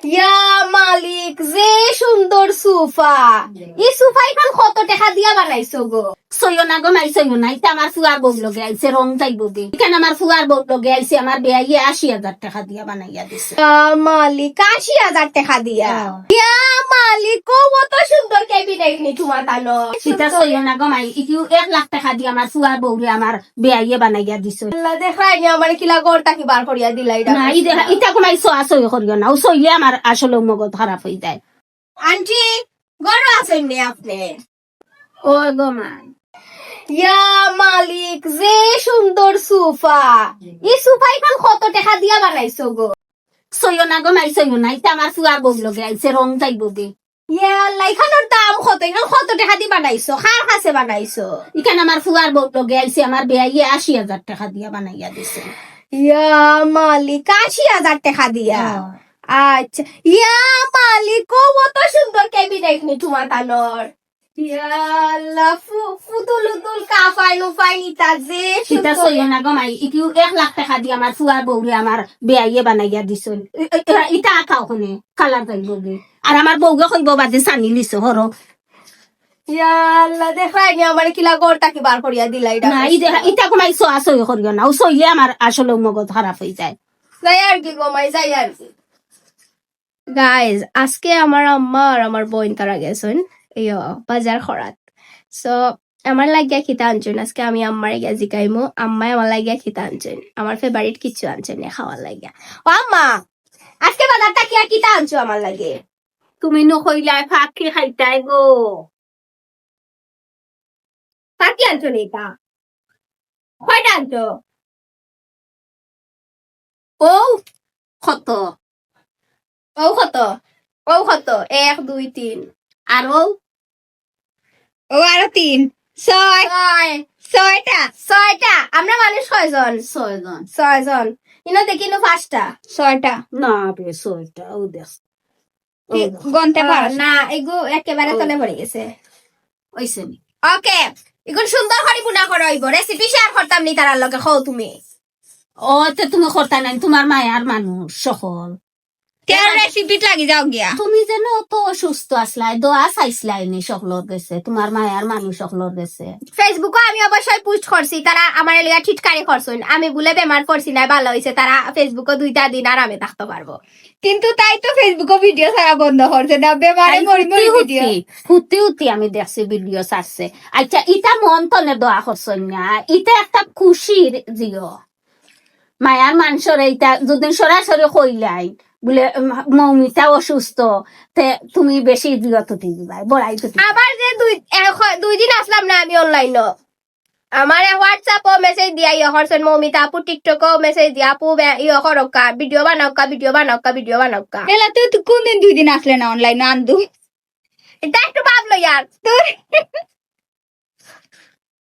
ইয়া মালিক, যে সুন্দর সোফা! এই সোফা এখন কত টাকা দিয়া বানাইছো গো? সইও না গো মাই সইও না, এটা আমার ফুয়ার বউ লগে আইছে, রং যাইব গে। এখানে আমার ফুয়ার বউ লগে আইছে, আমার বেয়াইয়ে 80,000 টাকা দিয়া বানাইয়া দিছে। ইয়া মালিক, 80,000 টাকা দিয়া? ইয়া মালিক, কত সুন্দর ক্যাবিনেট নি তোমার তানো। সেটা সইও না গো মাই, ইকিউ 1 লাখ টাকা দিয়ে আমার ফুয়ার বউরে আমার বেয়াইয়ে বানাইয়া দিছে। আল্লাহ, দেখাই নি আমার কিলা গড়টা কি বার করিয়া দিলা এটা। না ইটা গো মাই সই করিও না, ও সইয়ে আমার আসলে মগজ খারাপ হয়ে যায়। আন্টি, গড় আছেন নি আপনি? ও গো মাই, ইয়া মালিক, যে সুন্দর সোফা! এই সোফা এখন কত টাকা দিয়া বানাইছো গো? সইও না গো মাই সইও না, এটা আমার ফুয়ার বউ লগে আইছে, রং যাইব গে। ইয়া আল্লাহ, এখানোর দাম কত? এখন কত টাকা দিয়ে বানাইছো? কার কাছে বানাইছো? এখানে আমার ফুয়ার বউ লগে আইছে, আমার বেয়াইয়ে 80,000 টাকা দিয়া বানাইয়া দিছে। ইয়া মালিক, 80,000 টাকা দিয়া? আচ্ছা। ইয়া মালিক, কত সুন্দর ক্যাবিনেট নি তোমার তানোর। ইয়া আল্লাহ, ফুতুল উতুল কাফাই নুফাই নিতা যে সেটা সইও না গো মাই, ইকিউ 1 লাখ টাকা দিয়ে আমার ফুয়ার বউরে আমার বেয়াইয়ে বানাইয়া দিছ। ইটা আঁকাও কোনে কালার যাইব গে। আর আমার বউকে কইব বাদে সানি লিছো হরো। ইয়া আল্লাহ, দেখাই নি আমার কিলা গড়টা কি বার করিয়া দিলা এটা। না ইটা কো মাই সই করিও না, ও সইলে আমার আসলে মগজ খারাপ হয়ে যায়। যাই আর কি গমাই, যাই আর কি। গাইজ, আজকে আমার আম্মা আর আমার বোন তারা গেছেন বাজার খরাত। সো আমার লাগিয়া খিতা আনছেন আজকে, আমি আম্মারে গিয়া জিকাইমু। আম্মাই আমার লাগিয়া খিতা আনছেন, আমার ফেভারিট কিছু আনছেন খাওয়ার লাগিয়া। ও আম্মা, আজকে বাজারটা কি আর কিতা আনছো আমার লাগে? তুমি নকইলাই ফাঁকি খাইতাই গো। তার কি আনছো এটা? কয়টা আনছো? ও কত? ও কত? ও কত? 1 2 3। আর ও আরো 3। 6টা। 6টা। আমরা মানুষ কয়জন? 6 জন। 6 জন। ইনো দেখিনো 5টা। 6টা। না বে 6টা, ও দেখ গন্তে পারো না, এগো একেবারে তলে পড়ে গেছে। ওইছে নি। ওকে, এখন সুন্দর করে বুনা করো, হইব রেসিপি শেয়ার করতাম নি তার লগে, খাও তুমি। ও তো তুমি করতা নাই, তোমার মায়ার মানুষ সকল। কেন রেসিপি লাগি যাও গিয়া? তুমি যেন তো অসুস্থ আসলাই, দোয়া চাইছিলাই নি সকলর গেছে, তোমার মায়ার মানুষ সকলর গেছে। ফেসবুকে আমি অবশ্যই পোস্ট করছি, তারা আমার লিয়া ঠিটকারি করছেন, আমি বলে বেমার করছি না, ভালো হয়েছে। তারা ফেসবুকে 2টা দিন আরামে থাকতে পারবো। কিন্তু তাই তো ফেসবুকে ভিডিও ছাড়া বন্ধ করছে না, বেমারে মরি মরি ভিডিও। হুতি হুতি আমি দেখছি ভিডিও ছাড়ছে। আচ্ছা ইটা মন তনে দোয়া করছেন না, ইটা একটা খুশির জিও। মায়ার মানুষের এইটা যদি সরাসরি কইলাই বলে মৌমিতা অসুস্থ, তে তুমি বেশি জিগত দিবাই বড়াই তো। আবার যে 2 দিন আসলাম না আমি অনলাইন, আমার হোয়াটসঅ্যাপও মেসেজ দিয়া করছেন মৌমিতা আপু, টিকটকও মেসেজ দিয়া আপু করক্কা, ভিডিও বানাওকা, ভিডিও বানাওকা, ভিডিও বানাওকা। এলা তুই কোন দিন 2 দিন আসলে না অনলাইন আন্দু? এটা একটু ভাবলো ইয়ার তোর।